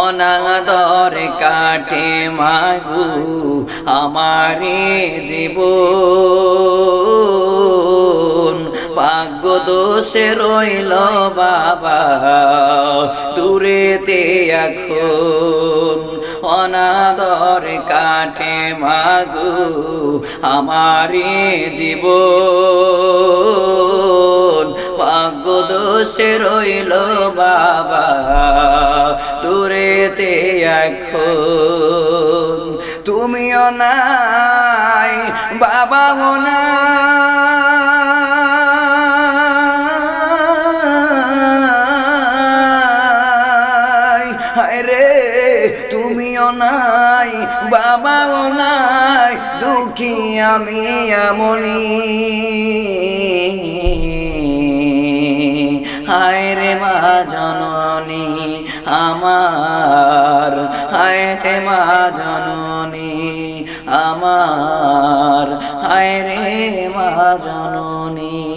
অনাদর কাটে মাগু আমারে জীবন, ভাগ্য দোষে রইল বাবা দূরেতে এখন। অনাদর কাটে মাগু আমারে জীবন, ভাগ্য দোষে রইল বাবা দূরেতে এখন। তুমিও নাই বাবাও নাই, হায় রে তুমিও নাই বাবাও নাই, দুঃখী আমি এমনি। হায় রে মা জননী আমার, হায় রে মা জননী আমার, হায় রে মা জননী।